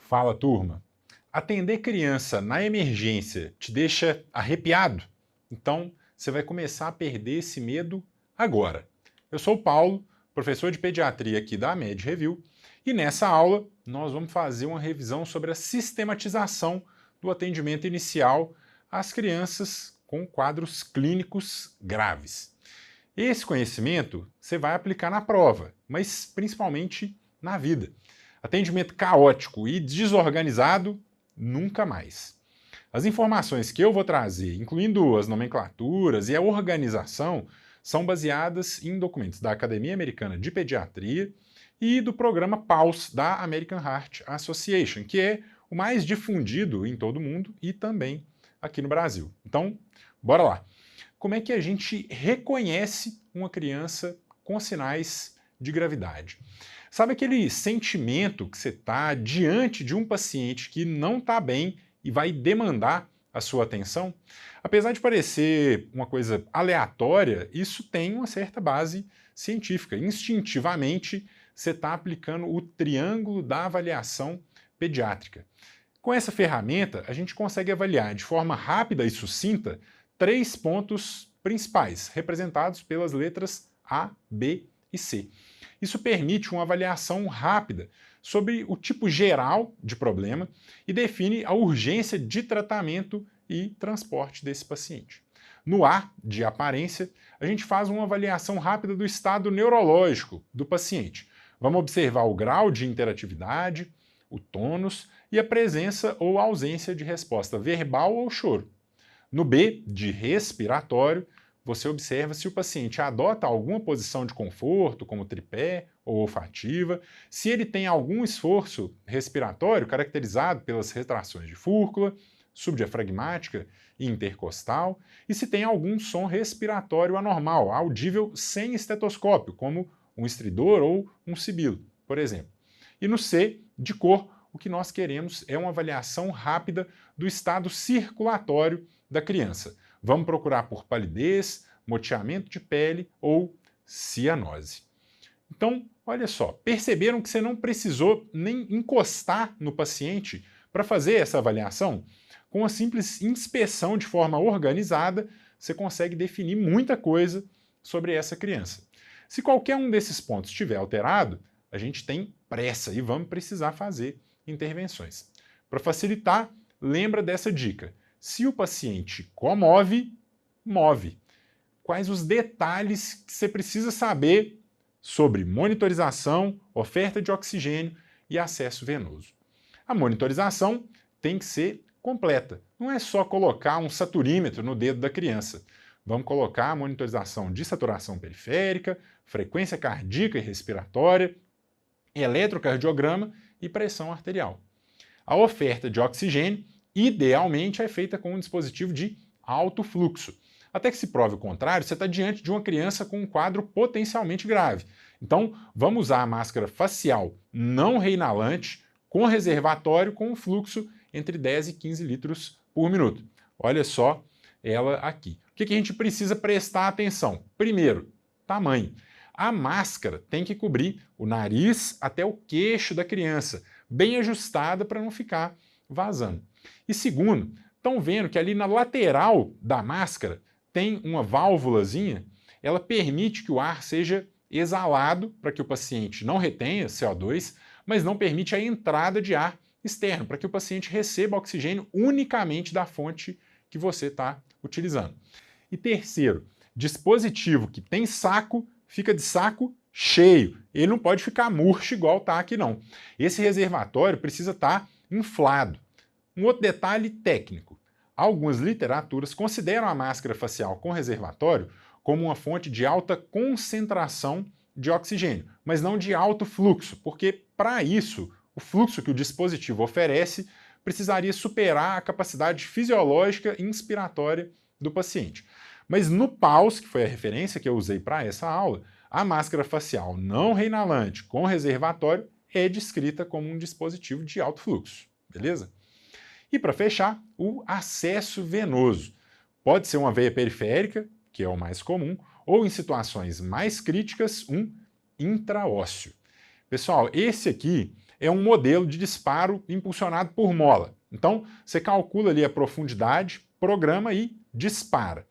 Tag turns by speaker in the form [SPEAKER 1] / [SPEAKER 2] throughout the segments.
[SPEAKER 1] Fala, turma. Atender criança na emergência te deixa arrepiado? Então, você vai começar a perder esse medo agora. Eu sou o Paulo, professor de pediatria aqui da Med Review, e nessa aula nós vamos fazer uma revisão sobre a sistematização do atendimento inicial às crianças com quadros clínicos graves. Esse conhecimento você vai aplicar na prova, mas principalmente na vida. Atendimento caótico e desorganizado, nunca mais. As informações que eu vou trazer, incluindo as nomenclaturas e a organização, são baseadas em documentos da Academia Americana de Pediatria e do programa PAUS da American Heart Association, que é o mais difundido em todo o mundo e também aqui no Brasil. Então, bora lá. Como é que a gente reconhece uma criança com sinais de gravidade? Sabe aquele sentimento que você está diante de um paciente que não está bem e vai demandar a sua atenção? Apesar de parecer uma coisa aleatória, isso tem uma certa base científica. Instintivamente, você está aplicando o triângulo da avaliação pediátrica. Com essa ferramenta, a gente consegue avaliar de forma rápida e sucinta 3 pontos principais, representados pelas letras A, B e C. Isso permite uma avaliação rápida sobre o tipo geral de problema e define a urgência de tratamento e transporte desse paciente. No A, de aparência, a gente faz uma avaliação rápida do estado neurológico do paciente. Vamos observar o grau de interatividade, o tônus e a presença ou ausência de resposta verbal ou choro. No B, de respiratório, você observa se o paciente adota alguma posição de conforto, como tripé ou olfativa, se ele tem algum esforço respiratório caracterizado pelas retrações de fúrcula, subdiafragmática e intercostal, e se tem algum som respiratório anormal, audível sem estetoscópio, como um estridor ou um sibilo, por exemplo. E no C, de cor, o que nós queremos é uma avaliação rápida do estado circulatório da criança. Vamos procurar por palidez, moteamento de pele ou cianose. Então, olha só, perceberam que você não precisou nem encostar no paciente para fazer essa avaliação? Com uma simples inspeção de forma organizada, você consegue definir muita coisa sobre essa criança. Se qualquer um desses pontos estiver alterado, a gente tem pressa e vamos precisar fazer intervenções. Para facilitar, lembra dessa dica. Se o paciente comove, move. Quais os detalhes que você precisa saber sobre monitorização, oferta de oxigênio e acesso venoso? A monitorização tem que ser completa. Não é só colocar um saturímetro no dedo da criança. Vamos colocar a monitorização de saturação periférica, frequência cardíaca e respiratória, eletrocardiograma e pressão arterial. A oferta de oxigênio, idealmente, é feita com um dispositivo de alto fluxo. Até que se prove o contrário, você está diante de uma criança com um quadro potencialmente grave. Então, vamos usar a máscara facial não reinalante com reservatório com um fluxo entre 10 e 15 litros por minuto. Olha só ela aqui. O que a gente precisa prestar atenção? Primeiro, tamanho. A máscara tem que cobrir o nariz até o queixo da criança, bem ajustada para não ficar vazando. E segundo, estão vendo que ali na lateral da máscara tem uma válvulazinha, ela permite que o ar seja exalado para que o paciente não retenha CO2, mas não permite a entrada de ar externo, para que o paciente receba oxigênio unicamente da fonte que você está utilizando. E terceiro, dispositivo que tem saco, fica de saco cheio. Ele não pode ficar murcho igual está aqui não. Esse reservatório precisa estar inflado. Um outro detalhe técnico. Algumas literaturas consideram a máscara facial com reservatório como uma fonte de alta concentração de oxigênio, mas não de alto fluxo, porque para isso, o fluxo que o dispositivo oferece precisaria superar a capacidade fisiológica e inspiratória do paciente. Mas no PAUS, que foi a referência que eu usei para essa aula, a máscara facial não reinalante com reservatório é descrita como um dispositivo de alto fluxo, beleza? E para fechar, o acesso venoso. Pode ser uma veia periférica, que é o mais comum, ou em situações mais críticas, um intraósseo. Pessoal, esse aqui é um modelo de disparo impulsionado por mola. Então, você calcula ali a profundidade, programa e dispara.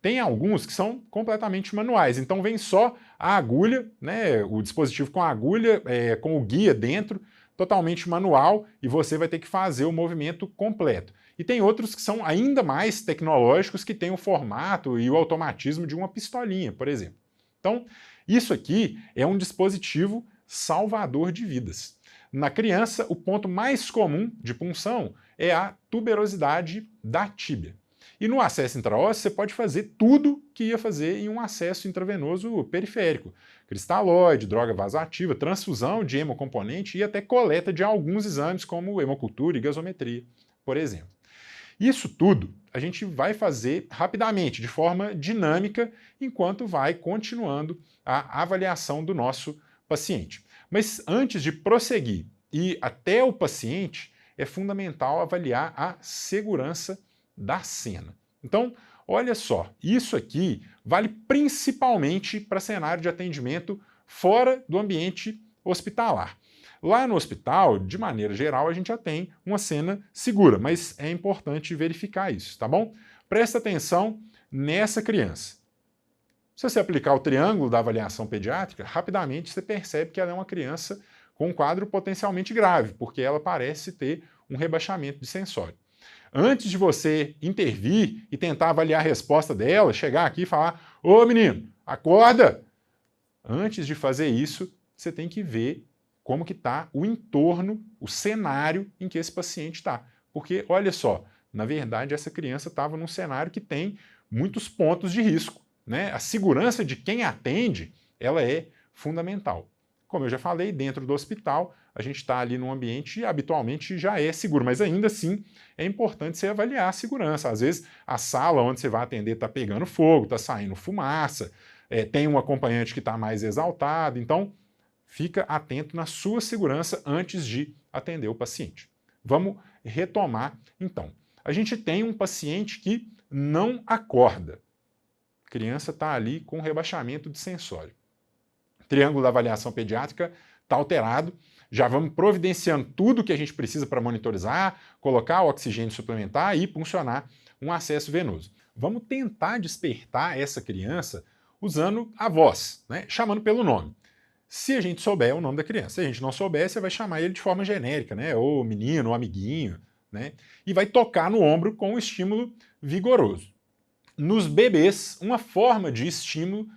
[SPEAKER 1] Tem alguns que são completamente manuais, então vem só a agulha, né, o dispositivo com a agulha, com o guia dentro, totalmente manual, e você vai ter que fazer o movimento completo. E tem outros que são ainda mais tecnológicos, que têm o formato e o automatismo de uma pistolinha, por exemplo. Então, isso aqui é um dispositivo salvador de vidas. Na criança, o ponto mais comum de punção é a tuberosidade da tíbia. E no acesso intraósseo você pode fazer tudo que ia fazer em um acesso intravenoso periférico. Cristalóide, droga vasoativa, transfusão de hemocomponente e até coleta de alguns exames como hemocultura e gasometria, por exemplo. Isso tudo a gente vai fazer rapidamente, de forma dinâmica, enquanto vai continuando a avaliação do nosso paciente. Mas antes de prosseguir e ir até o paciente, é fundamental avaliar a segurança da cena. Então, olha só, isso aqui vale principalmente para cenário de atendimento fora do ambiente hospitalar. Lá no hospital, de maneira geral, a gente já tem uma cena segura, mas é importante verificar isso, tá bom? Presta atenção nessa criança. Se você aplicar o triângulo da avaliação pediátrica, rapidamente você percebe que ela é uma criança com um quadro potencialmente grave, porque ela parece ter um rebaixamento de sensório. Antes de você intervir e tentar avaliar a resposta dela, chegar aqui e falar: "Ô menino, acorda!" Antes de fazer isso, você tem que ver como que está o entorno, o cenário em que esse paciente está. Porque, olha só, na verdade essa criança estava num cenário que tem muitos pontos de risco, né? A segurança de quem atende, ela é fundamental. Como eu já falei, dentro do hospital, a gente está ali num ambiente que habitualmente já é seguro, mas ainda assim é importante você avaliar a segurança. Às vezes a sala onde você vai atender está pegando fogo, está saindo fumaça, tem um acompanhante que está mais exaltado, então fica atento na sua segurança antes de atender o paciente. Vamos retomar então. A gente tem um paciente que não acorda. A criança está ali com rebaixamento de sensório. Triângulo da avaliação pediátrica está alterado. Já vamos providenciando tudo que a gente precisa para monitorizar, colocar o oxigênio suplementar e puncionar um acesso venoso. Vamos tentar despertar essa criança usando a voz, né? Chamando pelo nome. Se a gente souber o nome da criança. Se a gente não souber, você vai chamar ele de forma genérica, né? Ou menino, ou amiguinho, né? E vai tocar no ombro com um estímulo vigoroso. Nos bebês, uma forma de estímulo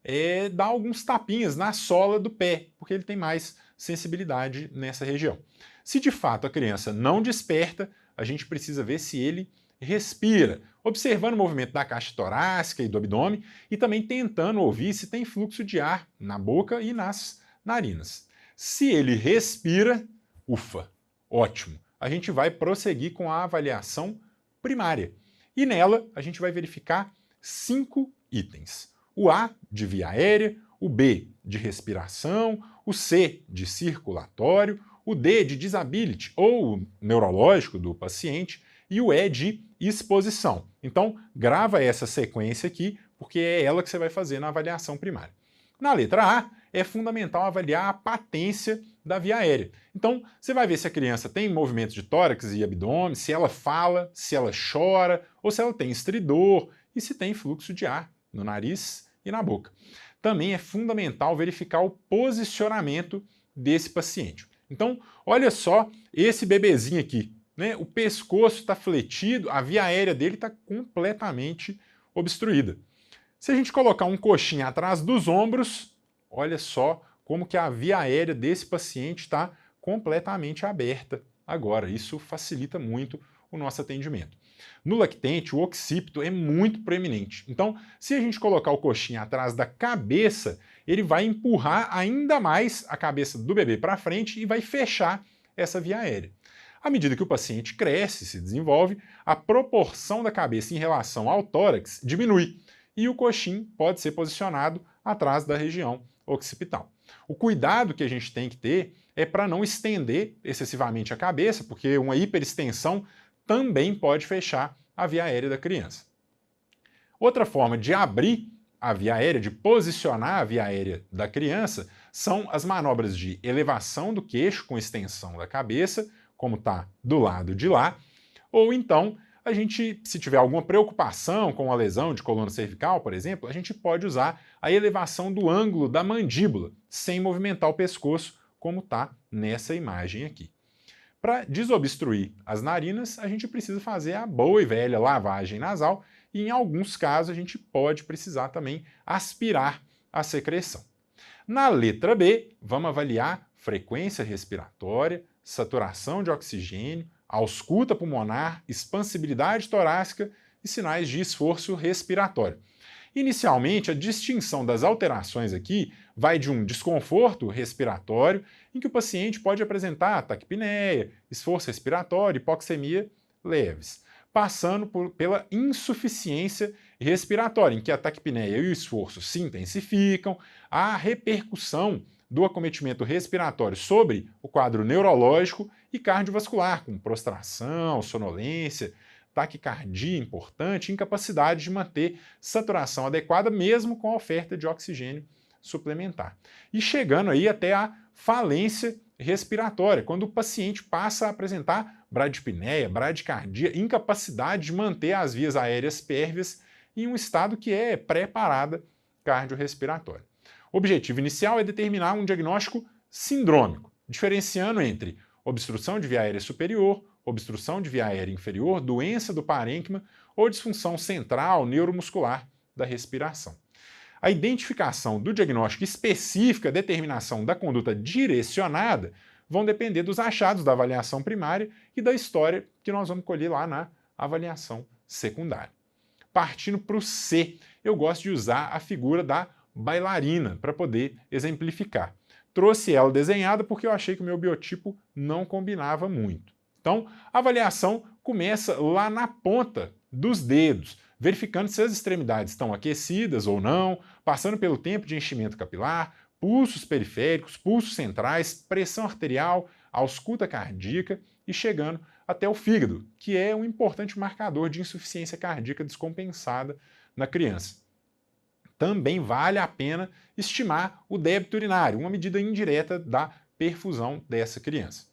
[SPEAKER 1] é dar alguns tapinhas na sola do pé, porque ele tem mais sensibilidade nessa região. Se de fato a criança não desperta, a gente precisa ver se ele respira, observando o movimento da caixa torácica e do abdômen e também tentando ouvir se tem fluxo de ar na boca e nas narinas. Se ele respira, ufa, ótimo. A gente vai prosseguir com a avaliação primária. E nela a gente vai verificar 5 itens. O A de via aérea, o B de respiração, o C de circulatório, o D de disability ou neurológico do paciente e o E de exposição. Então, grava essa sequência aqui, porque é ela que você vai fazer na avaliação primária. Na letra A, é fundamental avaliar a patência da via aérea. Então, você vai ver se a criança tem movimento de tórax e abdômen, se ela fala, se ela chora, ou se ela tem estridor e se tem fluxo de ar no nariz e na boca. Também é fundamental verificar o posicionamento desse paciente. Então, olha só esse bebezinho aqui, né? O pescoço está fletido, a via aérea dele está completamente obstruída. Se a gente colocar um coxinha atrás dos ombros, olha só como que a via aérea desse paciente está completamente aberta agora. Isso facilita muito o nosso atendimento. No lactente, o occipito é muito proeminente. Então, se a gente colocar o coxinha atrás da cabeça, ele vai empurrar ainda mais a cabeça do bebê para frente e vai fechar essa via aérea. À medida que o paciente cresce, se desenvolve, a proporção da cabeça em relação ao tórax diminui e o coxim pode ser posicionado atrás da região occipital. O cuidado que a gente tem que ter é para não estender excessivamente a cabeça, porque uma hiperextensão também pode fechar a via aérea da criança. Outra forma de abrir a via aérea, de posicionar a via aérea da criança, são as manobras de elevação do queixo com extensão da cabeça, como está do lado de lá, ou então a gente, se tiver alguma preocupação com a lesão de coluna cervical, por exemplo, a gente pode usar a elevação do ângulo da mandíbula, sem movimentar o pescoço, como está nessa imagem aqui. Para desobstruir as narinas, a gente precisa fazer a boa e velha lavagem nasal e, em alguns casos, a gente pode precisar também aspirar a secreção. Na letra B, vamos avaliar frequência respiratória, saturação de oxigênio, ausculta pulmonar, expansibilidade torácica e sinais de esforço respiratório. Inicialmente, a distinção das alterações aqui vai de um desconforto respiratório, em que o paciente pode apresentar taquipneia, esforço respiratório, hipoxemia leves, passando pela insuficiência respiratória, em que a taquipneia e o esforço se intensificam, a repercussão do acometimento respiratório sobre o quadro neurológico e cardiovascular, com prostração, sonolência, taquicardia importante, incapacidade de manter saturação adequada, mesmo com a oferta de oxigênio suplementar. E chegando aí até a falência respiratória, quando o paciente passa a apresentar bradipneia, bradicardia, incapacidade de manter as vias aéreas pérvias em um estado que é pré-parada cardiorrespiratória. O objetivo inicial é determinar um diagnóstico sindrômico, diferenciando entre obstrução de via aérea superior, obstrução de via aérea inferior, doença do parênquima ou disfunção central neuromuscular da respiração. A identificação do diagnóstico específico, a determinação da conduta direcionada, vão depender dos achados da avaliação primária e da história que nós vamos colher lá na avaliação secundária. Partindo para o C, eu gosto de usar a figura da bailarina para poder exemplificar. Trouxe ela desenhada porque eu achei que o meu biotipo não combinava muito. Então, a avaliação começa lá na ponta dos dedos, verificando se as extremidades estão aquecidas ou não, passando pelo tempo de enchimento capilar, pulsos periféricos, pulsos centrais, pressão arterial, ausculta cardíaca e chegando até o fígado, que é um importante marcador de insuficiência cardíaca descompensada na criança. Também vale a pena estimar o débito urinário, uma medida indireta da perfusão dessa criança.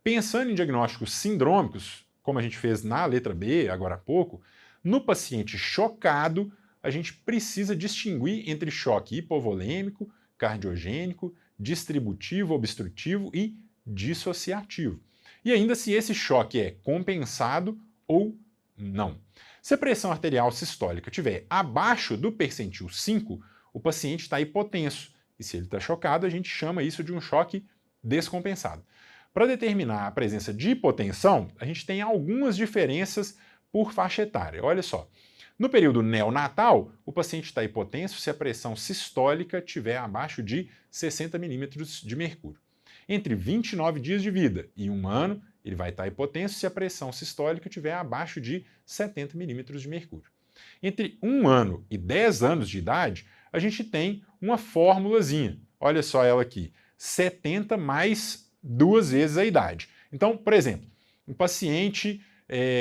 [SPEAKER 1] Pensando em diagnósticos sindrômicos, como a gente fez na letra B, agora há pouco, no paciente chocado, a gente precisa distinguir entre choque hipovolêmico, cardiogênico, distributivo, obstrutivo e dissociativo. E ainda se esse choque é compensado ou não. Se a pressão arterial sistólica estiver abaixo do percentil 5, o paciente está hipotenso. E se ele está chocado, a gente chama isso de um choque descompensado. Para determinar a presença de hipotensão, a gente tem algumas diferenças por faixa etária. Olha só, no período neonatal, o paciente está hipotenso se a pressão sistólica estiver abaixo de 60 milímetros de mercúrio. Entre 29 dias de vida e 1 ano, ele vai estar hipotenso se a pressão sistólica estiver abaixo de 70 milímetros de mercúrio. Entre 1 ano e 10 anos de idade, a gente tem uma formulazinha. Olha só ela aqui, 70 mais 2 vezes a idade. Então, por exemplo, um paciente,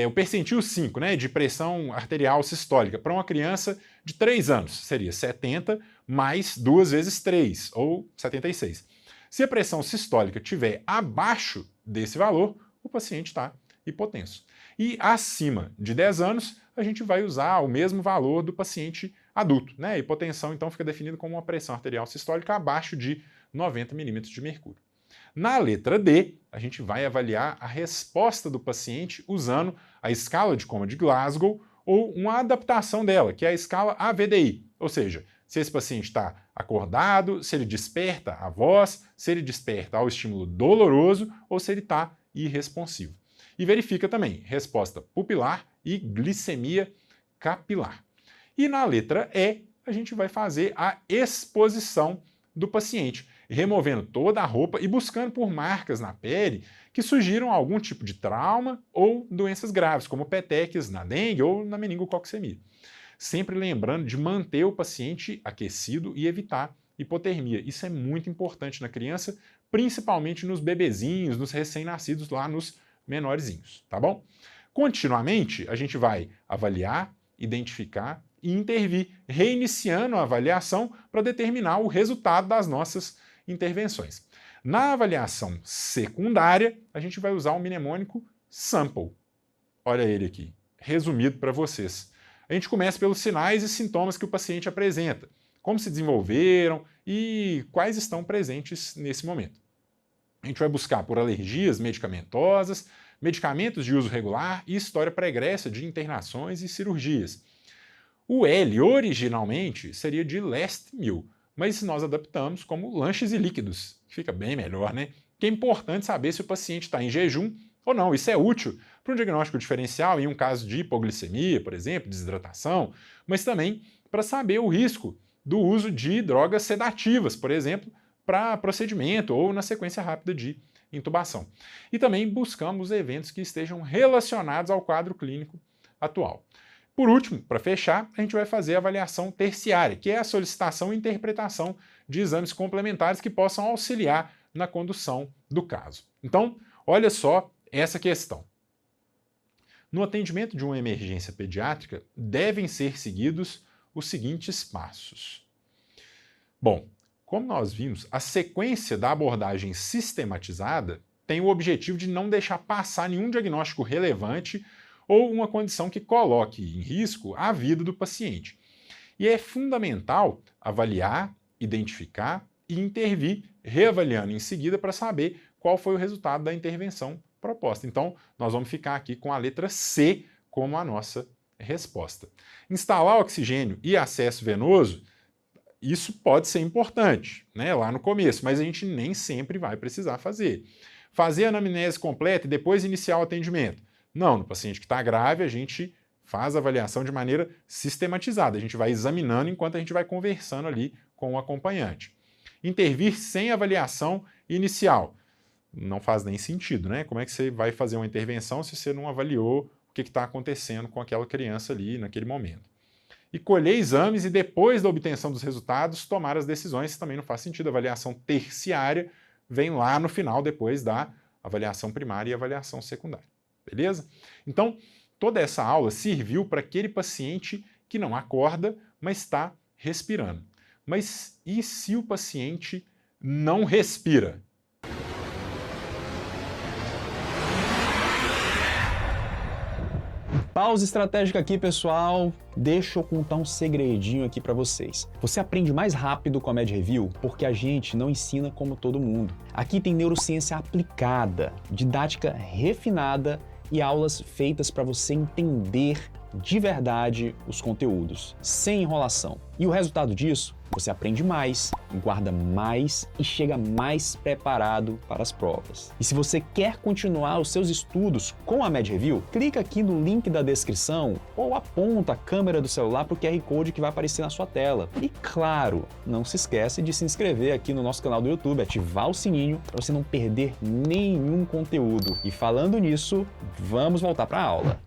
[SPEAKER 1] o percentil 5, né, de pressão arterial sistólica para uma criança de 3 anos, seria 70 mais 2 vezes 3, ou 76. Se a pressão sistólica estiver abaixo desse valor, o paciente está hipotenso. E acima de 10 anos, a gente vai usar o mesmo valor do paciente adulto, né? A hipotensão, então, fica definida como uma pressão arterial sistólica abaixo de 90 milímetros de mercúrio. Na letra D, a gente vai avaliar a resposta do paciente usando a escala de coma de Glasgow ou uma adaptação dela, que é a escala AVDI, ou seja, se esse paciente está acordado, se ele desperta a voz, se ele desperta ao estímulo doloroso ou se ele está irresponsivo. E verifica também resposta pupilar e glicemia capilar. E na letra E, a gente vai fazer a exposição do paciente, removendo toda a roupa e buscando por marcas na pele que sugiram algum tipo de trauma ou doenças graves, como petequias na dengue ou na meningococcemia. Sempre lembrando de manter o paciente aquecido e evitar hipotermia. Isso é muito importante na criança, principalmente nos bebezinhos, nos recém-nascidos, lá nos menorzinhos, tá bom? Continuamente, a gente vai avaliar, identificar e intervir, reiniciando a avaliação para determinar o resultado das nossas intervenções. Na avaliação secundária, a gente vai usar o mnemônico SAMPLE. Olha ele aqui, resumido para vocês. A gente começa pelos sinais e sintomas que o paciente apresenta, como se desenvolveram e quais estão presentes nesse momento. A gente vai buscar por alergias medicamentosas, medicamentos de uso regular e história pregressa de internações e cirurgias. O L, originalmente, seria de last meal, mas nós adaptamos como lanches e líquidos, que fica bem melhor, né? Que é importante saber se o paciente está em jejum ou não. Isso é útil para um diagnóstico diferencial em um caso de hipoglicemia, por exemplo, desidratação, mas também para saber o risco do uso de drogas sedativas, por exemplo, para procedimento ou na sequência rápida de intubação. E também buscamos eventos que estejam relacionados ao quadro clínico atual. Por último, para fechar, a gente vai fazer a avaliação terciária, que é a solicitação e interpretação de exames complementares que possam auxiliar na condução do caso. Então, olha só essa questão. No atendimento de uma emergência pediátrica, devem ser seguidos os seguintes passos. Bom, como nós vimos, a sequência da abordagem sistematizada tem o objetivo de não deixar passar nenhum diagnóstico relevante ou uma condição que coloque em risco a vida do paciente. E é fundamental avaliar, identificar e intervir, reavaliando em seguida para saber qual foi o resultado da intervenção proposta. Então, nós vamos ficar aqui com a letra C como a nossa resposta. Instalar oxigênio e acesso venoso, isso pode ser importante, né, lá no começo, mas a gente nem sempre vai precisar fazer. Fazer a anamnese completa e depois iniciar o atendimento. Não, no paciente que está grave, a gente faz a avaliação de maneira sistematizada. A gente vai examinando enquanto a gente vai conversando ali com o acompanhante. Intervir sem avaliação inicial. Não faz nem sentido, né? Como é que você vai fazer uma intervenção se você não avaliou o que está acontecendo com aquela criança ali naquele momento? E colher exames e depois da obtenção dos resultados tomar as decisões, também não faz sentido. A avaliação terciária vem lá no final, depois da avaliação primária e avaliação secundária. Beleza? Então, toda essa aula serviu para aquele paciente que não acorda, mas está respirando. Mas e se o paciente não respira?
[SPEAKER 2] Pausa estratégica aqui, pessoal. Deixa eu contar um segredinho aqui para vocês. Você aprende mais rápido com a Med Review porque a gente não ensina como todo mundo. Aqui tem neurociência aplicada, didática refinada e aulas feitas para você entender de verdade os conteúdos, sem enrolação. E o resultado disso? Você aprende mais, guarda mais e chega mais preparado para as provas. E se você quer continuar os seus estudos com a Med Review, clica aqui no link da descrição ou aponta a câmera do celular para o QR Code que vai aparecer na sua tela. E claro, não se esquece de se inscrever aqui no nosso canal do YouTube, ativar o sininho para você não perder nenhum conteúdo. E falando nisso, vamos voltar para a aula.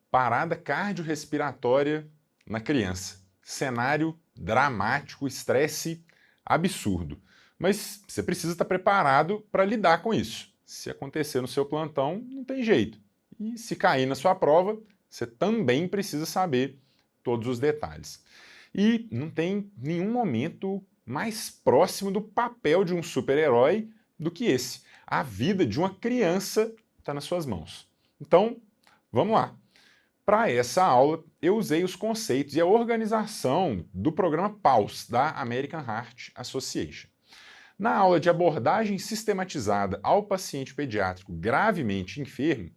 [SPEAKER 1] Parada cardiorrespiratória na criança. Cenário dramático, estresse absurdo. Mas você precisa estar preparado para lidar com isso. Se acontecer no seu plantão, não tem jeito. E se cair na sua prova, você também precisa saber todos os detalhes. E não tem nenhum momento mais próximo do papel de um super-herói do que esse. A vida de uma criança está nas suas mãos. Então, vamos lá. Para essa aula, eu usei os conceitos e a organização do programa PAUS, da American Heart Association. Na aula de abordagem sistematizada ao paciente pediátrico gravemente enfermo,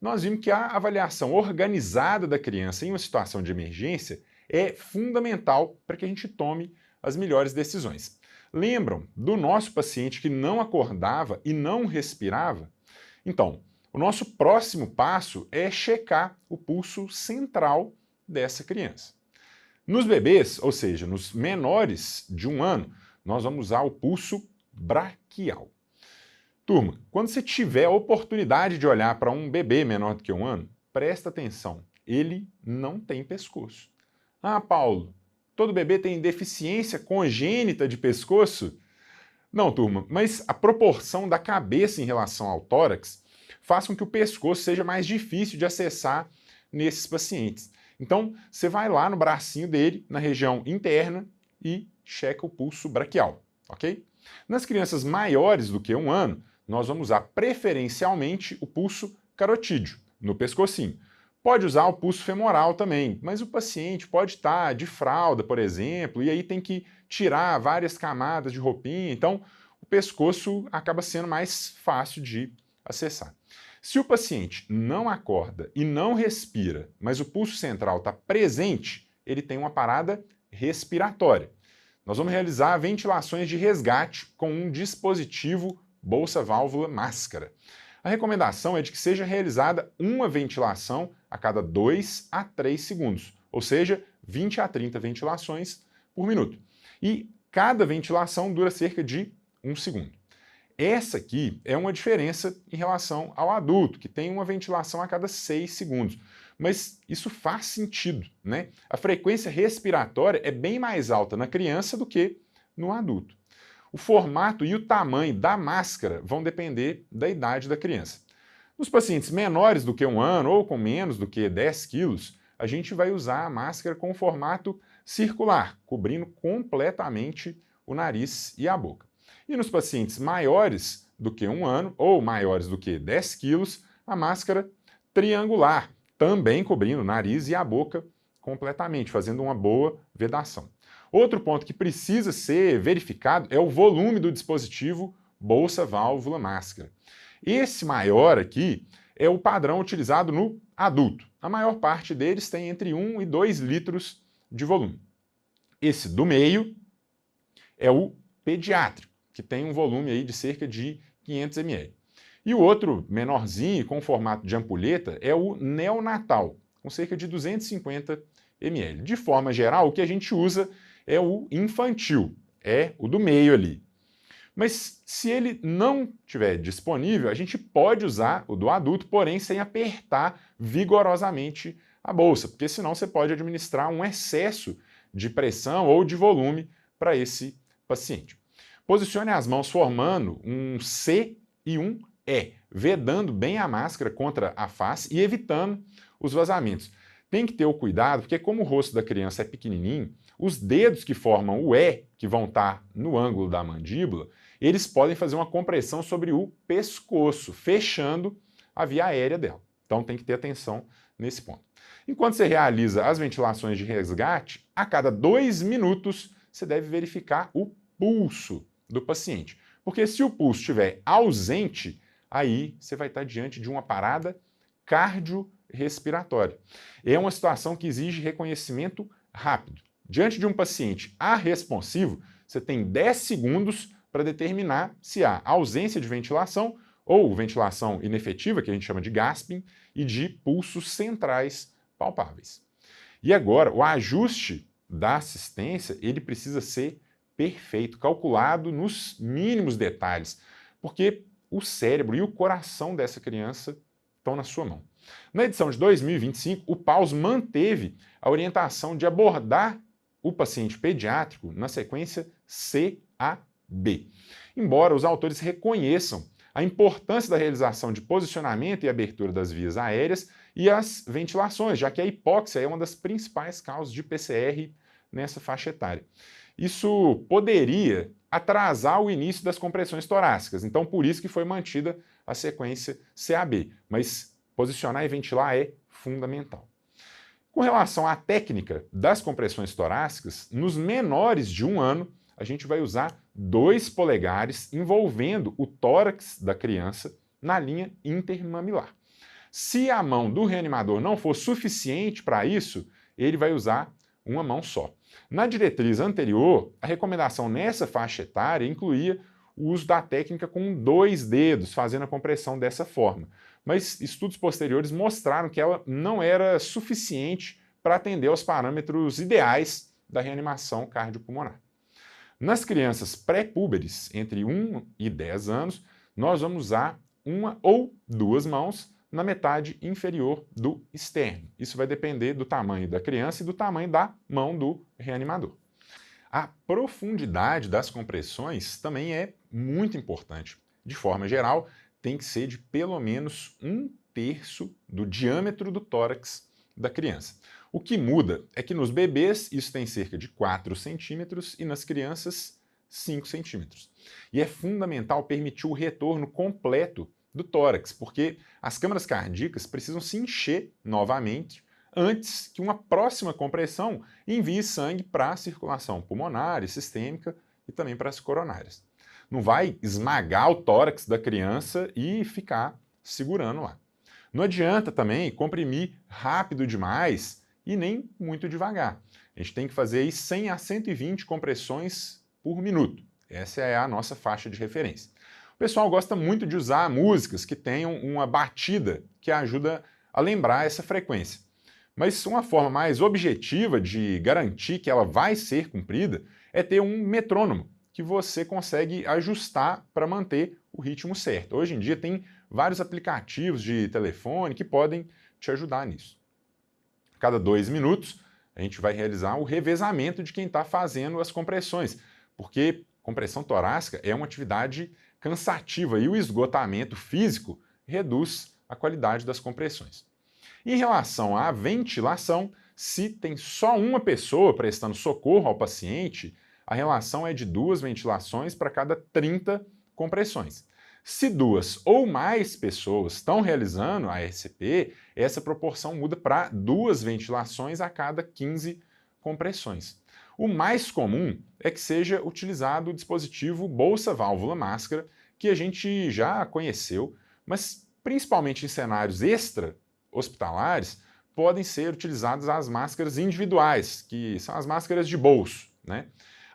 [SPEAKER 1] nós vimos que a avaliação organizada da criança em uma situação de emergência é fundamental para que a gente tome as melhores decisões. Lembram do nosso paciente que não acordava e não respirava? Então, o nosso próximo passo é checar o pulso central dessa criança. Nos bebês, ou seja, nos menores de 1 ano, nós vamos usar o pulso braquial. Turma, quando você tiver a oportunidade de olhar para um bebê menor do que 1 ano, presta atenção, ele não tem pescoço. Ah, Paulo, todo bebê tem deficiência congênita de pescoço? Não, turma, mas a proporção da cabeça em relação ao tórax faz com que o pescoço seja mais difícil de acessar nesses pacientes. Então, você vai lá no bracinho dele, na região interna, e checa o pulso braquial, ok? Nas crianças maiores do que 1 ano, nós vamos usar preferencialmente o pulso carotídeo, no pescocinho. Pode usar o pulso femoral também, mas o paciente pode estar de fralda, por exemplo, e aí tem que tirar várias camadas de roupinha, então o pescoço acaba sendo mais fácil de acessar. Se o paciente não acorda e não respira, mas o pulso central está presente, ele tem uma parada respiratória. Nós vamos realizar ventilações de resgate com um dispositivo bolsa-válvula-máscara. A recomendação é de que seja realizada uma ventilação a cada 2 a 3 segundos, ou seja, 20 a 30 ventilações por minuto. E cada ventilação dura cerca de 1 segundo. Essa aqui é uma diferença em relação ao adulto, que tem uma ventilação a cada 6 segundos. Mas isso faz sentido, né? A frequência respiratória é bem mais alta na criança do que no adulto. O formato e o tamanho da máscara vão depender da idade da criança. Nos pacientes menores do que 1 ano ou com menos do que 10 quilos, a gente vai usar a máscara com formato circular, cobrindo completamente o nariz e a boca. E nos pacientes maiores do que 1 ano ou maiores do que 10 quilos, a máscara triangular, também cobrindo o nariz e a boca completamente, fazendo uma boa vedação. Outro ponto que precisa ser verificado é o volume do dispositivo bolsa-válvula-máscara. Esse maior aqui é o padrão utilizado no adulto. A maior parte deles tem entre 1 e 2 litros de volume. Esse do meio é o pediátrico, que tem um volume aí de cerca de 500 ml. E o outro, menorzinho, com formato de ampulheta, é o neonatal, com cerca de 250 ml. De forma geral, o que a gente usa é o infantil, é o do meio ali. Mas se ele não estiver disponível, a gente pode usar o do adulto, porém sem apertar vigorosamente a bolsa, porque senão você pode administrar um excesso de pressão ou de volume para esse paciente. Posicione as mãos formando um C e um E, vedando bem a máscara contra a face e evitando os vazamentos. Tem que ter o cuidado, porque como o rosto da criança é pequenininho, os dedos que formam o E, que vão estar no ângulo da mandíbula, eles podem fazer uma compressão sobre o pescoço, fechando a via aérea dela. Então tem que ter atenção nesse ponto. Enquanto você realiza as ventilações de resgate, a cada 2 minutos você deve verificar o pulso do paciente. Porque se o pulso estiver ausente, aí você vai estar diante de uma parada cardiorrespiratória. É uma situação que exige reconhecimento rápido. Diante de um paciente arresponsivo, você tem 10 segundos para determinar se há ausência de ventilação ou ventilação inefetiva, que a gente chama de gasping, e de pulsos centrais palpáveis. E agora, o ajuste da assistência, ele precisa ser perfeito, calculado nos mínimos detalhes, porque o cérebro e o coração dessa criança estão na sua mão. Na edição de 2025, o PAUS manteve a orientação de abordar o paciente pediátrico na sequência CAB. Embora os autores reconheçam a importância da realização de posicionamento e abertura das vias aéreas e as ventilações, já que a hipóxia é uma das principais causas de PCR nessa faixa etária. Isso poderia atrasar o início das compressões torácicas, então por isso que foi mantida a sequência CAB, mas posicionar e ventilar é fundamental. Com relação à técnica das compressões torácicas, nos menores de 1 ano, a gente vai usar 2 polegares envolvendo o tórax da criança na linha intermamilar. Se a mão do reanimador não for suficiente para isso, ele vai usar uma mão só. Na diretriz anterior, a recomendação nessa faixa etária incluía o uso da técnica com 2 dedos, fazendo a compressão dessa forma. Mas estudos posteriores mostraram que ela não era suficiente para atender aos parâmetros ideais da reanimação cardiopulmonar. Nas crianças pré-púberes, entre 1 e 10 anos, nós vamos usar 1 ou 2 mãos na metade inferior do externo. Isso vai depender do tamanho da criança e do tamanho da mão do reanimador. A profundidade das compressões também é muito importante. De forma geral, tem que ser de pelo menos 1/3 do diâmetro do tórax da criança. O que muda é que nos bebês isso tem cerca de 4 centímetros e nas crianças 5 centímetros. E é fundamental permitir o retorno completo do tórax, porque as câmaras cardíacas precisam se encher novamente antes que uma próxima compressão envie sangue para a circulação pulmonar e sistêmica e também para as coronárias. Não vai esmagar o tórax da criança e ficar segurando lá. Não adianta também comprimir rápido demais e nem muito devagar. A gente tem que fazer aí 100 a 120 compressões por minuto. Essa é a nossa faixa de referência. O pessoal gosta muito de usar músicas que tenham uma batida que ajuda a lembrar essa frequência. Mas uma forma mais objetiva de garantir que ela vai ser cumprida é ter um metrônomo que você consegue ajustar para manter o ritmo certo. Hoje em dia tem vários aplicativos de telefone que podem te ajudar nisso. A cada 2 minutos, a gente vai realizar o revezamento de quem está fazendo as compressões, porque compressão torácica é uma atividade cansativa e o esgotamento físico reduz a qualidade das compressões. Em relação à ventilação, se tem só uma pessoa prestando socorro ao paciente, a relação é de 2 ventilações para cada 30 compressões. Se 2 ou mais pessoas estão realizando a RCP, essa proporção muda para 2 ventilações a cada 15 compressões. O mais comum é que seja utilizado o dispositivo bolsa-válvula-máscara, que a gente já conheceu, mas principalmente em cenários extra-hospitalares, podem ser utilizadas as máscaras individuais, que são as máscaras de bolso, né?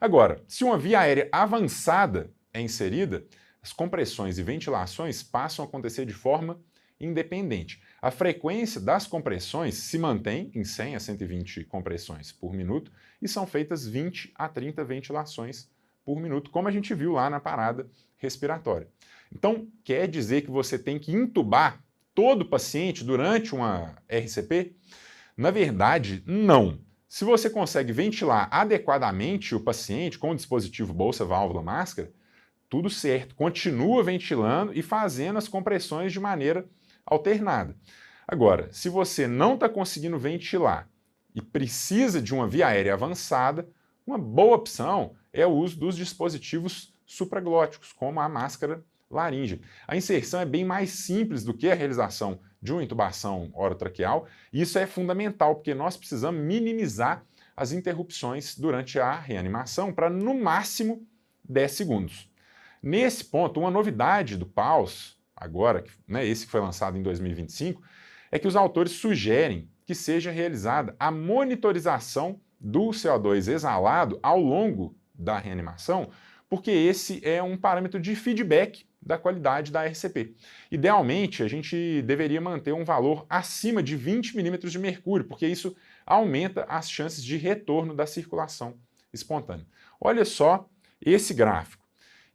[SPEAKER 1] Agora, se uma via aérea avançada é inserida, as compressões e ventilações passam a acontecer de forma independente. A frequência das compressões se mantém em 100 a 120 compressões por minuto e são feitas 20 a 30 ventilações por minuto, como a gente viu lá na parada respiratória. Então, quer dizer que você tem que intubar todo o paciente durante uma RCP? Na verdade, não. Se você consegue ventilar adequadamente o paciente com o dispositivo bolsa-válvula-máscara, tudo certo, continua ventilando e fazendo as compressões de maneira alternada. Agora, se você não está conseguindo ventilar e precisa de uma via aérea avançada, uma boa opção é o uso dos dispositivos supraglóticos, como a máscara laríngea. A inserção é bem mais simples do que a realização de uma intubação orotraqueal, e isso é fundamental, porque nós precisamos minimizar as interrupções durante a reanimação para, no máximo, 10 segundos. Nesse ponto, uma novidade do PAUS, agora, esse que foi lançado em 2025, é que os autores sugerem que seja realizada a monitorização do CO2 exalado ao longo da reanimação, porque esse é um parâmetro de feedback da qualidade da RCP. Idealmente, a gente deveria manter um valor acima de 20 milímetros de mercúrio, porque isso aumenta as chances de retorno da circulação espontânea. Olha só esse gráfico.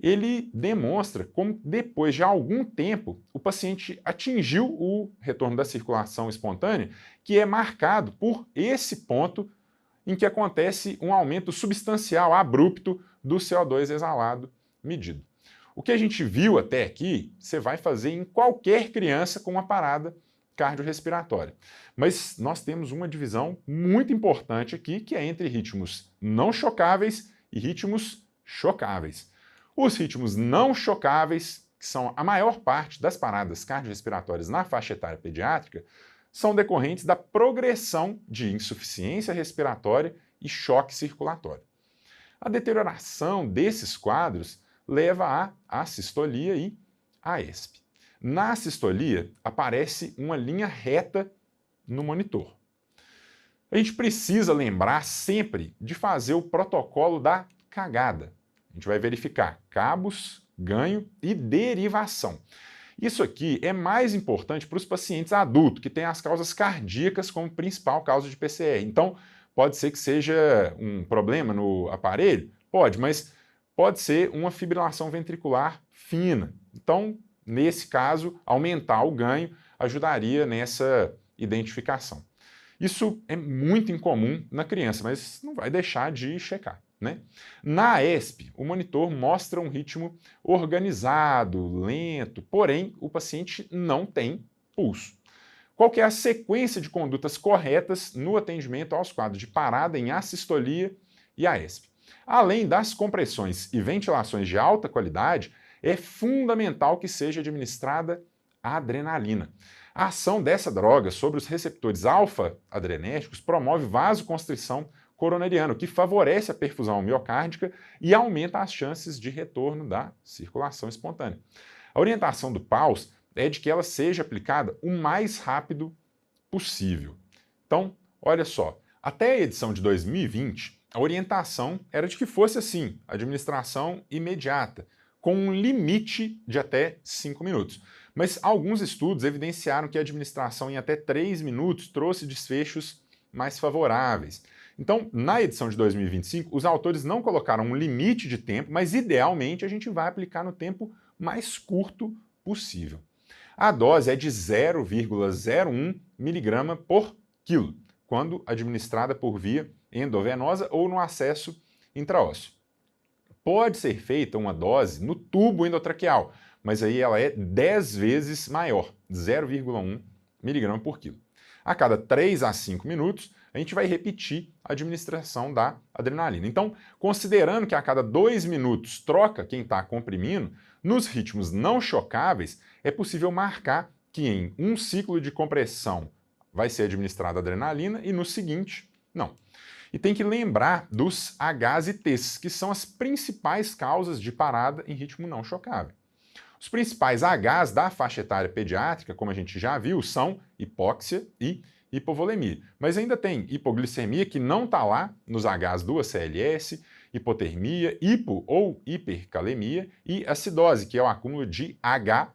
[SPEAKER 1] Ele demonstra como, depois de algum tempo, o paciente atingiu o retorno da circulação espontânea, que é marcado por esse ponto em que acontece um aumento substancial, abrupto, do CO2 exalado medido. O que a gente viu até aqui, você vai fazer em qualquer criança com uma parada cardiorrespiratória. Mas nós temos uma divisão muito importante aqui, que é entre ritmos não chocáveis e ritmos chocáveis. Os ritmos não chocáveis, que são a maior parte das paradas cardiorrespiratórias na faixa etária pediátrica, são decorrentes da progressão de insuficiência respiratória e choque circulatório. A deterioração desses quadros leva à assistolia e à ESP. Na assistolia, aparece uma linha reta no monitor. A gente precisa lembrar sempre de fazer o protocolo da cagada. A gente vai verificar cabos, ganho e derivação. Isso aqui é mais importante para os pacientes adultos, que têm as causas cardíacas como principal causa de PCR. Então, pode ser que seja um problema no aparelho? Pode, mas pode ser uma fibrilação ventricular fina. Então, nesse caso, aumentar o ganho ajudaria nessa identificação. Isso é muito incomum na criança, mas não vai deixar de checar, né? Na ESP, o monitor mostra um ritmo organizado, lento, porém o paciente não tem pulso. qual que é a sequência de condutas corretas no atendimento aos quadros de parada em assistolia e AESP. Além das compressões e ventilações de alta qualidade, é fundamental que seja administrada a adrenalina. A ação dessa droga sobre os receptores alfa-adrenérgicos promove vasoconstrição coronariana, o que favorece a perfusão miocárdica e aumenta as chances de retorno da circulação espontânea. A orientação do PAUS é de que ela seja aplicada o mais rápido possível. Então, olha só, até a edição de 2020, a orientação era de que fosse assim, administração imediata, com um limite de até 5 minutos. Mas alguns estudos evidenciaram que a administração em até 3 minutos trouxe desfechos mais favoráveis. Então, na edição de 2025, os autores não colocaram um limite de tempo, mas idealmente a gente vai aplicar no tempo mais curto possível. A dose é de 0,01 mg por quilo, quando administrada por via endovenosa ou no acesso intraósseo. Pode ser feita uma dose no tubo endotraqueal, mas aí ela é 10 vezes maior, 0,1 mg por quilo. A cada 3 a 5 minutos, a gente vai repetir a administração da adrenalina. Então, considerando que a cada 2 minutos troca quem está comprimindo, nos ritmos não chocáveis, é possível marcar que em um ciclo de compressão vai ser administrada adrenalina e no seguinte, não. E tem que lembrar dos Hs e Ts, que são as principais causas de parada em ritmo não chocável. Os principais Hs da faixa etária pediátrica, como a gente já viu, são hipóxia e hipovolemia. Mas ainda tem hipoglicemia, que não está lá nos Hs do ACLS, hipotermia, hipo ou hipercalemia e acidose, que é o acúmulo de H+.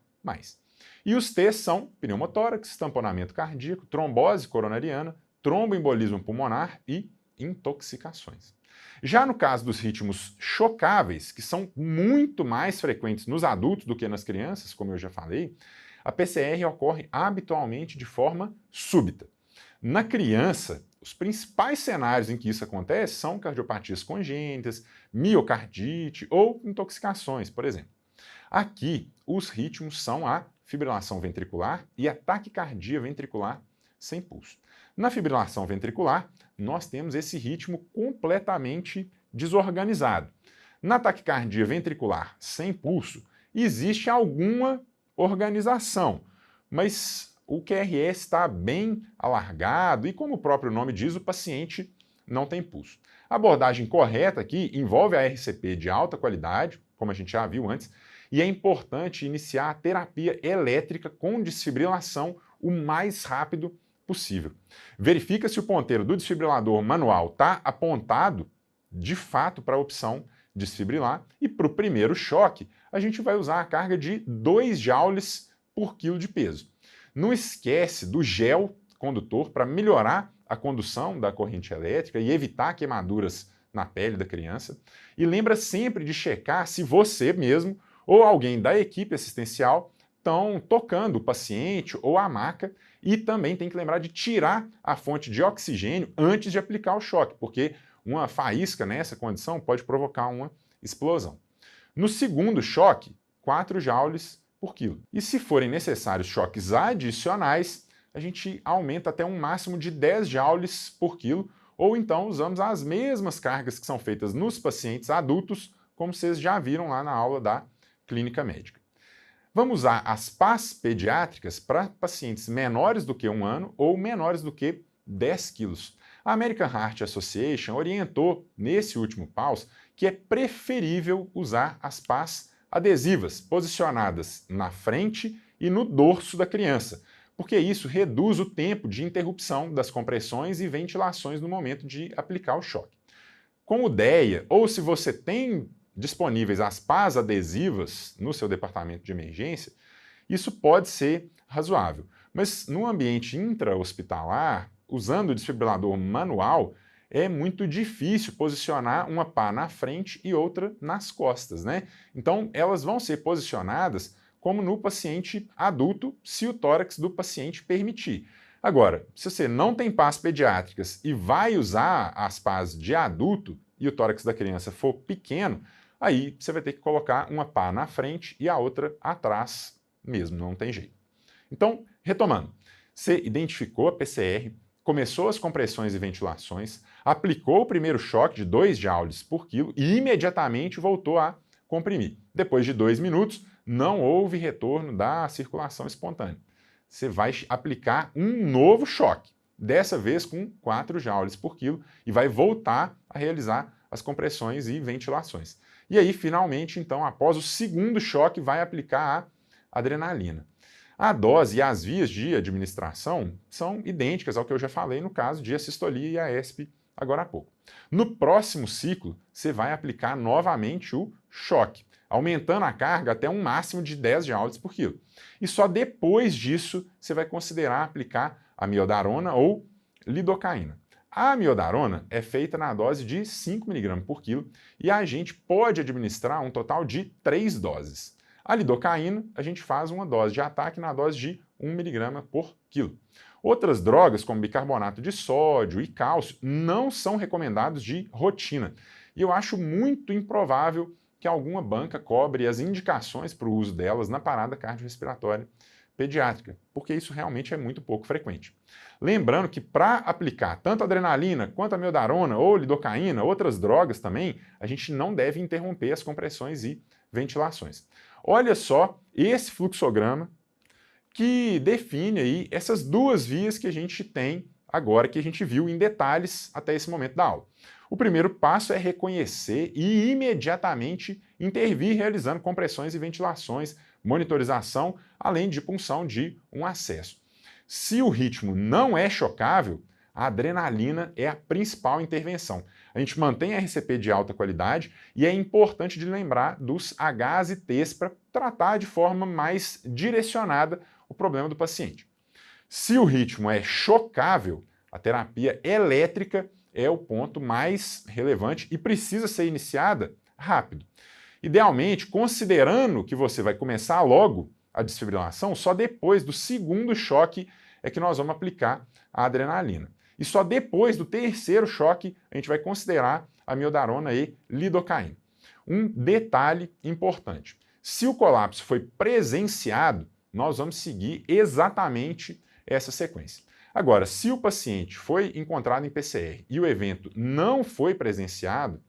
[SPEAKER 1] E os T são pneumotórax, tamponamento cardíaco, trombose coronariana, tromboembolismo pulmonar e intoxicações. Já no caso dos ritmos chocáveis, que são muito mais frequentes nos adultos do que nas crianças, como eu já falei, a PCR ocorre habitualmente de forma súbita. Na criança, os principais cenários em que isso acontece são cardiopatias congênitas, miocardite ou intoxicações, por exemplo. Aqui, os ritmos são a fibrilação ventricular e a taquicardia ventricular sem pulso. Na fibrilação ventricular, nós temos esse ritmo completamente desorganizado. Na taquicardia ventricular sem pulso, existe alguma organização, mas o QRS está bem alargado e, como o próprio nome diz, o paciente não tem pulso. A abordagem correta aqui envolve a RCP de alta qualidade, como a gente já viu antes, e é importante iniciar a terapia elétrica com desfibrilação o mais rápido possível. Verifica se o ponteiro do desfibrilador manual está apontado, de fato, para a opção desfibrilar, e para o primeiro choque, a gente vai usar a carga de 2 joules por quilo de peso. Não esquece do gel condutor para melhorar a condução da corrente elétrica e evitar queimaduras na pele da criança. E lembra sempre de checar se você mesmo ou alguém da equipe assistencial estão tocando o paciente ou a maca, e também tem que lembrar de tirar a fonte de oxigênio antes de aplicar o choque, porque uma faísca nessa condição pode provocar uma explosão. No segundo choque, 4 joules por quilo. E se forem necessários choques adicionais, a gente aumenta até um máximo de 10 joules por quilo, ou então usamos as mesmas cargas que são feitas nos pacientes adultos, como vocês já viram lá na aula da clínica médica. Vamos usar as PAs pediátricas para pacientes menores do que 1 ano ou menores do que 10 quilos. A American Heart Association orientou, nesse último PAUS, que é preferível usar as PAs adesivas, posicionadas na frente e no dorso da criança, porque isso reduz o tempo de interrupção das compressões e ventilações no momento de aplicar o choque. Com o DEA, ou se você tem disponíveis as PAs adesivas no seu departamento de emergência, isso pode ser razoável. Mas no ambiente intra-hospitalar, usando o desfibrilador manual, é muito difícil posicionar uma pá na frente e outra nas costas, né? Então, elas vão ser posicionadas como no paciente adulto, se o tórax do paciente permitir. Agora, se você não tem PAs pediátricas e vai usar as PAs de adulto e o tórax da criança for pequeno, aí você vai ter que colocar uma pá na frente e a outra atrás mesmo, não tem jeito. Então, retomando, Você identificou a PCR, começou as compressões e ventilações, aplicou o primeiro choque de 2 joules por quilo e imediatamente voltou a comprimir. Depois de 2 minutos, não houve retorno da circulação espontânea. Você vai aplicar um novo choque, dessa vez com 4 joules por quilo, e vai voltar a realizar as compressões e ventilações. E aí, finalmente, então, após o segundo choque, vai aplicar a adrenalina. A dose e as vias de administração são idênticas ao que eu já falei no caso de assistolia e AESP agora há pouco. No próximo ciclo, você vai aplicar novamente o choque, aumentando a carga até um máximo de 10 joules por quilo. E só depois disso você vai considerar aplicar a amiodarona ou lidocaína. A amiodarona é feita na dose de 5 mg por quilo e a gente pode administrar um total de 3 doses. A lidocaína, a gente faz uma dose de ataque na dose de 1 mg por quilo. Outras drogas, como bicarbonato de sódio e cálcio, não são recomendados de rotina. E eu acho muito improvável que alguma banca cobre as indicações para o uso delas na parada cardiorrespiratória pediátrica, porque isso realmente é muito pouco frequente. Lembrando que para aplicar tanto adrenalina quanto a amiodarona ou lidocaína, outras drogas também, a gente não deve interromper as compressões e ventilações. Olha só esse fluxograma que define aí essas duas vias que a gente tem agora, que a gente viu em detalhes até esse momento da aula. O primeiro passo é reconhecer e imediatamente intervir realizando compressões e ventilações, monitorização, além de punção de um acesso. Se o ritmo não é chocável, a adrenalina é a principal intervenção. A gente mantém a RCP de alta qualidade e é importante de lembrar dos Hs e Ts para tratar de forma mais direcionada o problema do paciente. Se o ritmo é chocável, a terapia elétrica é o ponto mais relevante e precisa ser iniciada rápido. Idealmente, considerando que você vai começar logo a desfibrilação, só depois do segundo choque é que nós vamos aplicar a adrenalina. E só depois do terceiro choque a gente vai considerar a amiodarona e lidocaína. Um detalhe importante: se o colapso foi presenciado, nós vamos seguir exatamente essa sequência. Agora, se o paciente foi encontrado em PCR e o evento não foi presenciado,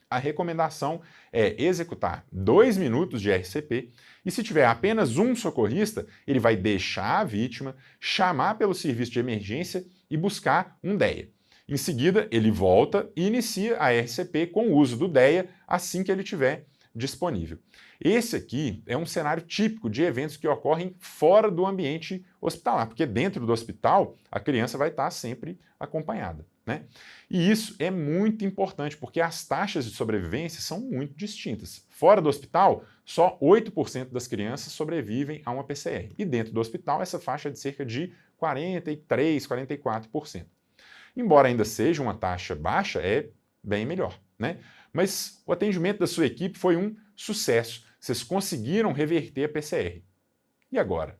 [SPEAKER 1] a recomendação é executar 2 minutos de RCP e se tiver apenas um socorrista, ele vai deixar a vítima, chamar pelo serviço de emergência e buscar um DEA. Em seguida, ele volta e inicia a RCP com o uso do DEA assim que ele estiver disponível. Esse aqui é um cenário típico de eventos que ocorrem fora do ambiente hospitalar, porque dentro do hospital a criança vai estar sempre acompanhada, né? E isso é muito importante, porque as taxas de sobrevivência são muito distintas. Fora do hospital, só 8% das crianças sobrevivem a uma PCR. E dentro do hospital, essa faixa é de cerca de 43%, 44%. Embora ainda seja uma taxa baixa, é bem melhor, né? Mas o atendimento da sua equipe foi um sucesso. Vocês conseguiram reverter a PCR. E agora?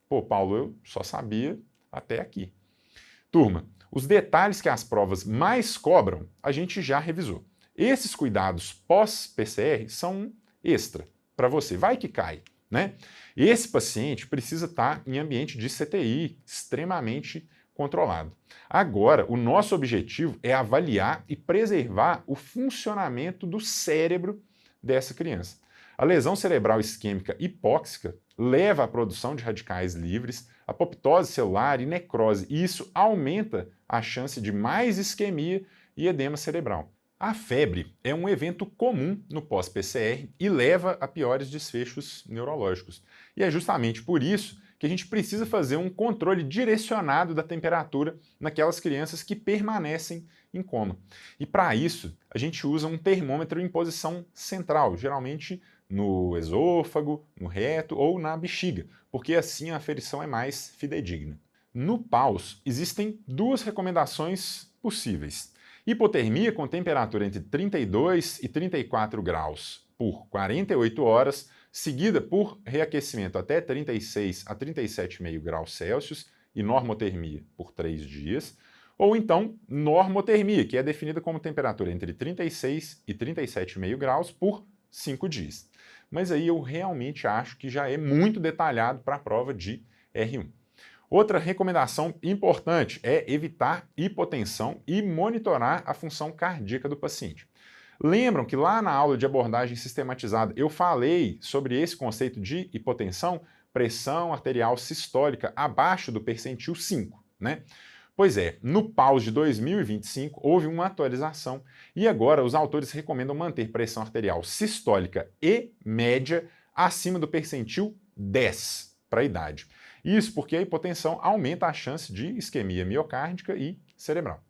[SPEAKER 1] Pô, Paulo, eu só sabia até aqui. Turma, os detalhes que as provas mais cobram, a gente já revisou. Esses cuidados pós-PCR são um extra para você. Vai que cai, né? Esse paciente precisa estar em ambiente de CTI extremamente controlado. Agora, o nosso objetivo é avaliar e preservar o funcionamento do cérebro dessa criança. A lesão cerebral isquêmica hipóxica leva à produção de radicais livres, apoptose celular e necrose, e isso aumenta a chance de mais isquemia e edema cerebral. A febre é um evento comum no pós-PCR e leva a piores desfechos neurológicos. E é justamente por isso que a gente precisa fazer um controle direcionado da temperatura naquelas crianças que permanecem em coma. E para isso, a gente usa um termômetro em posição central, geralmente no esôfago, no reto ou na bexiga, porque assim a aferição é mais fidedigna. No PAUS, existem duas recomendações possíveis: hipotermia com temperatura entre 32 e 34 graus por 48 horas, seguida por reaquecimento até 36 a 37,5 graus Celsius e normotermia por 3 dias, ou então normotermia, que é definida como temperatura entre 36 e 37,5 graus por 5 dias. Mas aí eu realmente acho que já é muito detalhado para a prova de R1. Outra recomendação importante é evitar hipotensão e monitorar a função cardíaca do paciente. Lembram que lá na aula de abordagem sistematizada eu falei sobre esse conceito de hipotensão, pressão arterial sistólica abaixo do percentil 5, né? Pois é, no PAUS de 2025 houve uma atualização e agora os autores recomendam manter pressão arterial sistólica e média acima do percentil 10 para a idade. Isso porque a hipotensão aumenta a chance de isquemia miocárdica e cerebral.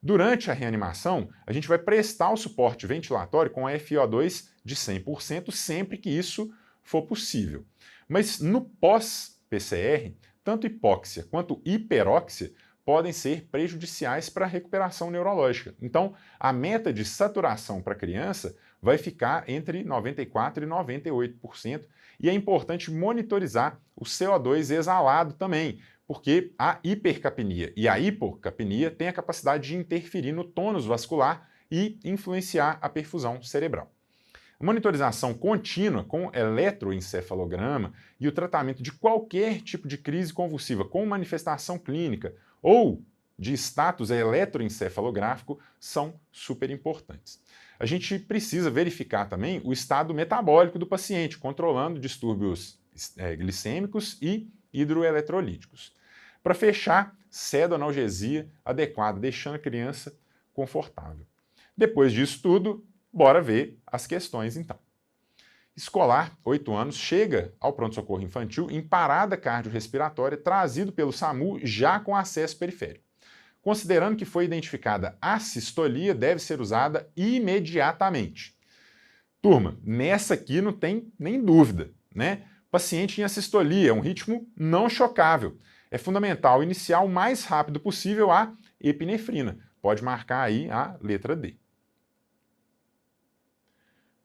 [SPEAKER 1] Durante a reanimação, a gente vai prestar o suporte ventilatório com a FiO2 de 100% sempre que isso for possível. Mas no pós-PCR, tanto hipóxia quanto hiperóxia podem ser prejudiciais para a recuperação neurológica. Então, a meta de saturação para a criança vai ficar entre 94% e 98%, e é importante monitorizar o CO2 exalado também, porque a hipercapnia e a hipocapnia têm a capacidade de interferir no tônus vascular e influenciar a perfusão cerebral. A monitorização contínua com eletroencefalograma e o tratamento de qualquer tipo de crise convulsiva com manifestação clínica ou de status eletroencefalográfico são super importantes. A gente precisa verificar também o estado metabólico do paciente, controlando distúrbios glicêmicos e hidroeletrolíticos. Para fechar, cedo-analgesia adequada, deixando a criança confortável. Depois disso tudo, bora ver as questões então. Escolar, 8 anos, chega ao pronto-socorro infantil em parada cardiorrespiratória trazido pelo SAMU já com acesso periférico. Considerando que foi identificada a sistolia, deve ser usada imediatamente. Turma, nessa aqui não tem nem dúvida, né? Paciente em assistolia, um ritmo não chocável. É fundamental iniciar o mais rápido possível a epinefrina. Pode marcar aí a letra D.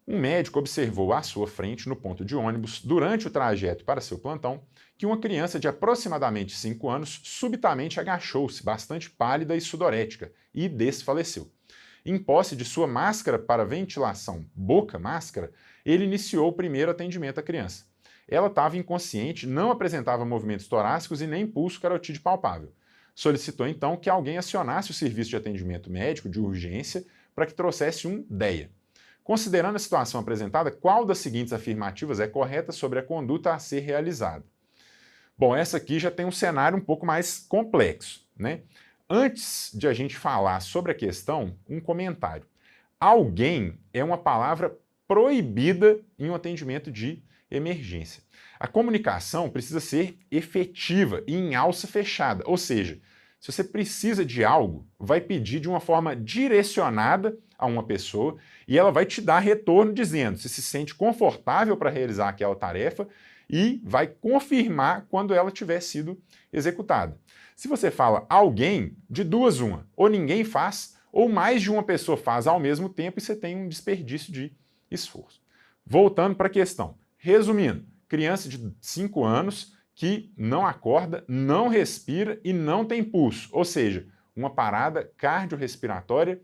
[SPEAKER 1] Um médico observou à sua frente, no ponto de ônibus, durante o trajeto para seu plantão, que uma criança de aproximadamente 5 anos subitamente agachou-se, bastante pálida e sudorética, e desfaleceu. Em posse de sua máscara para ventilação boca-máscara, ele iniciou o primeiro atendimento à criança. Ela estava inconsciente, não apresentava movimentos torácicos e nem pulso carotídeo palpável. Solicitou então que alguém acionasse o serviço de atendimento médico de urgência para que trouxesse um DEA. Considerando a situação apresentada, qual das seguintes afirmativas é correta sobre a conduta a ser realizada? Bom, essa aqui já tem um cenário um pouco mais complexo, né? Antes de a gente falar sobre a questão, um comentário. Alguém é uma palavra proibida em um atendimento de emergência. A comunicação precisa ser efetiva e em alça fechada, ou seja, se você precisa de algo, vai pedir de uma forma direcionada a uma pessoa e ela vai te dar retorno dizendo se sente confortável para realizar aquela tarefa e vai confirmar quando ela tiver sido executada. Se você fala alguém, de duas uma, ou ninguém faz, ou mais de uma pessoa faz ao mesmo tempo e você tem um desperdício de esforço. Voltando para a questão. Resumindo, criança de 5 anos que não acorda, não respira e não tem pulso, ou seja, uma parada cardiorrespiratória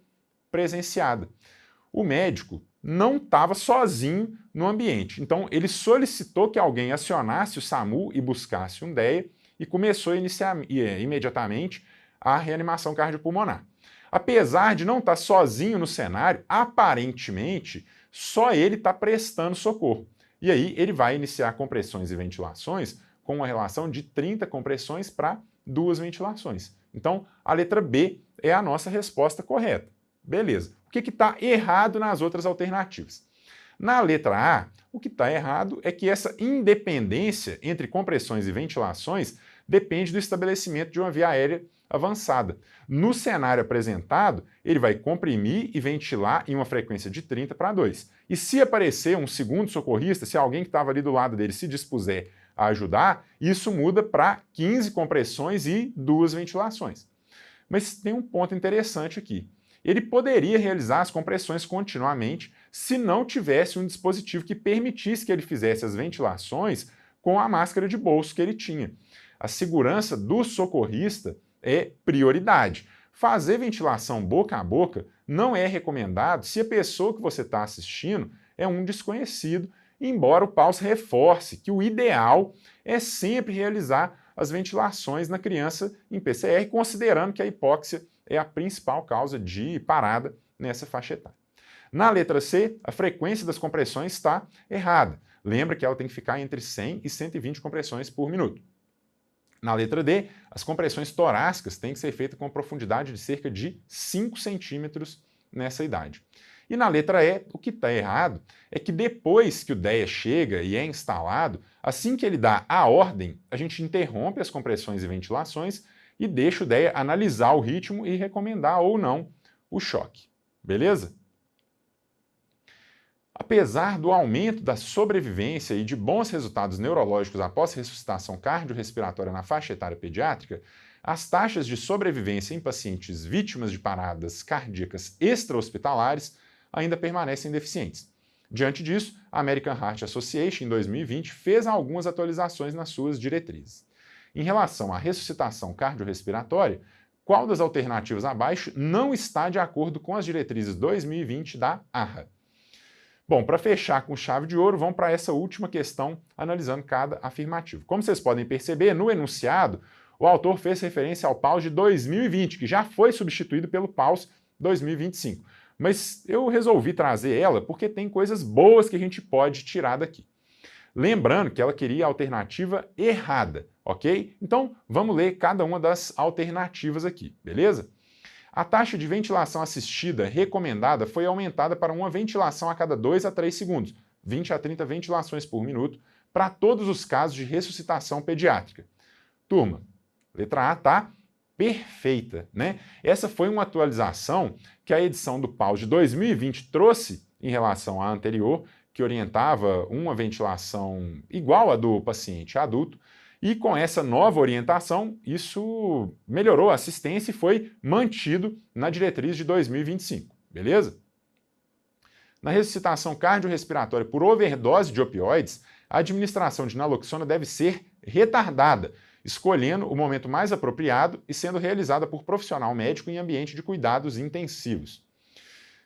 [SPEAKER 1] presenciada. O médico não estava sozinho no ambiente, então ele solicitou que alguém acionasse o SAMU e buscasse um DEA e começou a iniciar imediatamente a reanimação cardiopulmonar. Apesar de não estar sozinho no cenário, aparentemente só ele está prestando socorro. E aí ele vai iniciar compressões e ventilações com uma relação de 30 compressões para 2 ventilações. Então, a letra B é a nossa resposta correta. Beleza. O que está errado nas outras alternativas? Na letra A, o que está errado é que essa independência entre compressões e ventilações depende do estabelecimento de uma via aérea avançada. No cenário apresentado, ele vai comprimir e ventilar em uma frequência de 30 para 2. E se aparecer um segundo socorrista, se alguém que estava ali do lado dele se dispuser a ajudar, isso muda para 15 compressões e 2 ventilações. Mas tem um ponto interessante aqui. Ele poderia realizar as compressões continuamente se não tivesse um dispositivo que permitisse que ele fizesse as ventilações com a máscara de bolso que ele tinha. A segurança do socorrista é prioridade. Fazer ventilação boca a boca não é recomendado se a pessoa que você está assistindo é um desconhecido, embora o PAUS reforce que o ideal é sempre realizar as ventilações na criança em PCR, considerando que a hipóxia é a principal causa de parada nessa faixa etária. Na letra C, a frequência das compressões está errada. Lembra que ela tem que ficar entre 100 e 120 compressões por minuto. Na letra D, as compressões torácicas têm que ser feitas com profundidade de cerca de 5 centímetros nessa idade. E na letra E, o que está errado é que depois que o DEA chega e é instalado, assim que ele dá a ordem, a gente interrompe as compressões e ventilações e deixa o DEA analisar o ritmo e recomendar ou não o choque. Beleza? Apesar do aumento da sobrevivência e de bons resultados neurológicos após ressuscitação cardiorrespiratória na faixa etária pediátrica, as taxas de sobrevivência em pacientes vítimas de paradas cardíacas extra-hospitalares ainda permanecem deficientes. Diante disso, a American Heart Association, em 2020, fez algumas atualizações nas suas diretrizes. Em relação à ressuscitação cardiorrespiratória, qual das alternativas abaixo não está de acordo com as diretrizes 2020 da AHA? Bom, para fechar com chave de ouro, vamos para essa última questão, analisando cada afirmativo. Como vocês podem perceber, no enunciado, o autor fez referência ao PAUS de 2020, que já foi substituído pelo PAUS 2025. Mas eu resolvi trazer ela porque tem coisas boas que a gente pode tirar daqui. Lembrando que ela queria a alternativa errada, ok? Então, vamos ler cada uma das alternativas aqui, beleza? A taxa de ventilação assistida recomendada foi aumentada para uma ventilação a cada 2 a 3 segundos, 20 a 30 ventilações por minuto, para todos os casos de ressuscitação pediátrica. Turma, letra A está perfeita, né? Essa foi uma atualização que a edição do PAUS de 2020 trouxe em relação à anterior, que orientava uma ventilação igual à do paciente adulto, e com essa nova orientação, isso melhorou a assistência e foi mantido na diretriz de 2025, beleza? Na ressuscitação cardiorrespiratória por overdose de opioides, a administração de naloxona deve ser retardada, escolhendo o momento mais apropriado e sendo realizada por profissional médico em ambiente de cuidados intensivos.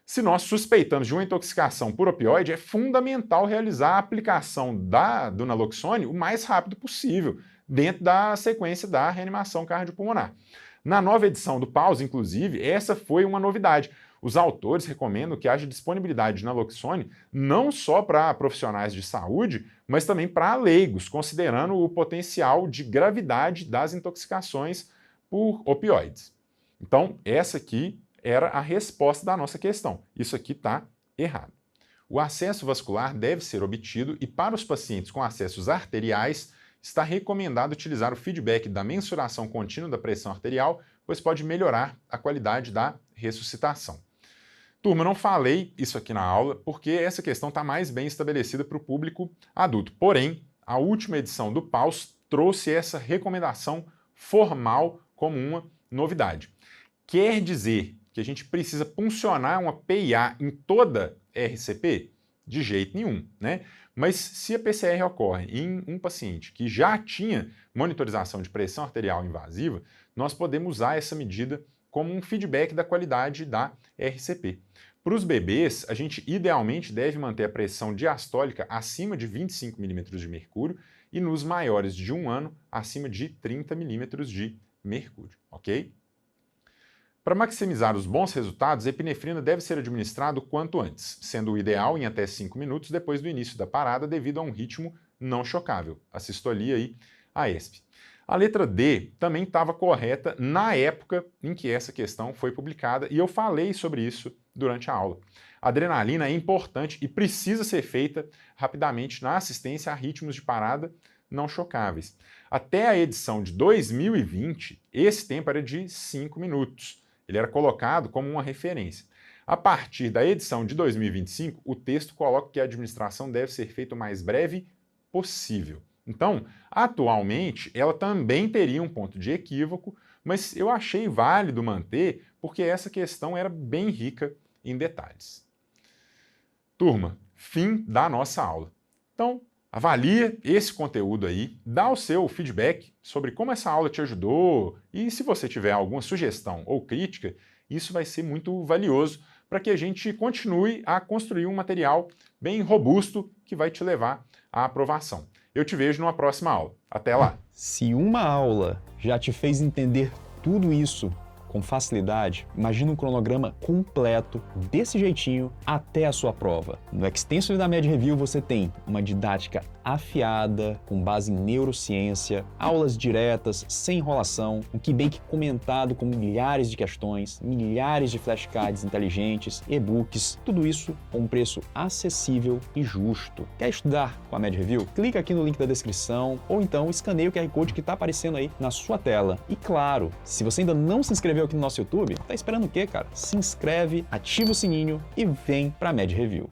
[SPEAKER 1] Se nós suspeitamos de uma intoxicação por opioide, é fundamental realizar a aplicação do naloxone o mais rápido possível, dentro da sequência da reanimação cardiopulmonar. Na nova edição do PAUS, inclusive, essa foi uma novidade. Os autores recomendam que haja disponibilidade de naloxone não só para profissionais de saúde, mas também para leigos, considerando o potencial de gravidade das intoxicações por opioides. Então, essa aqui era a resposta da nossa questão. Isso aqui está errado. O acesso vascular deve ser obtido e para os pacientes com acessos arteriais está recomendado utilizar o feedback da mensuração contínua da pressão arterial, pois pode melhorar a qualidade da ressuscitação. Turma, não falei isso aqui na aula porque essa questão está mais bem estabelecida para o público adulto. Porém, a última edição do PAUS trouxe essa recomendação formal como uma novidade. Quer dizer que a gente precisa puncionar uma PIA em toda RCP? De jeito nenhum, né? Mas se a PCR ocorre em um paciente que já tinha monitorização de pressão arterial invasiva, nós podemos usar essa medida como um feedback da qualidade da RCP. Para os bebês, a gente idealmente deve manter a pressão diastólica acima de 25 milímetros de mercúrio e nos maiores de 1 ano acima de 30 milímetros de mercúrio, ok? Para maximizar os bons resultados, a epinefrina deve ser administrada o quanto antes, sendo o ideal em até 5 minutos depois do início da parada devido a um ritmo não chocável, a sistolia e a ESP. A letra D também estava correta na época em que essa questão foi publicada e eu falei sobre isso durante a aula. A adrenalina é importante e precisa ser feita rapidamente na assistência a ritmos de parada não chocáveis. Até a edição de 2020, esse tempo era de 5 minutos. Ele era colocado como uma referência. A partir da edição de 2025, o texto coloca que a administração deve ser feita o mais breve possível. Então, atualmente, ela também teria um ponto de equívoco, mas eu achei válido manter porque essa questão era bem rica em detalhes. Turma, fim da nossa aula. Então, avalia esse conteúdo aí, dá o seu feedback sobre como essa aula te ajudou e se você tiver alguma sugestão ou crítica, isso vai ser muito valioso para que a gente continue a construir um material bem robusto que vai te levar à aprovação. Eu te vejo numa próxima aula. Até lá!
[SPEAKER 2] Se uma aula já te fez entender tudo isso com facilidade, imagina um cronograma completo, desse jeitinho, até a sua prova. No Extensively da Med Review você tem uma didática afiada, com base em neurociência, aulas diretas, sem enrolação, um Keybank comentado com milhares de questões, milhares de flashcards inteligentes, e-books, tudo isso com um preço acessível e justo. Quer estudar com a Med Review? Clica aqui no link da descrição ou então escaneia o QR Code que está aparecendo aí na sua tela. E claro, se você ainda não se inscreveu aqui no nosso YouTube, tá esperando o quê, cara? Se inscreve, ativa o sininho e vem pra Med Review.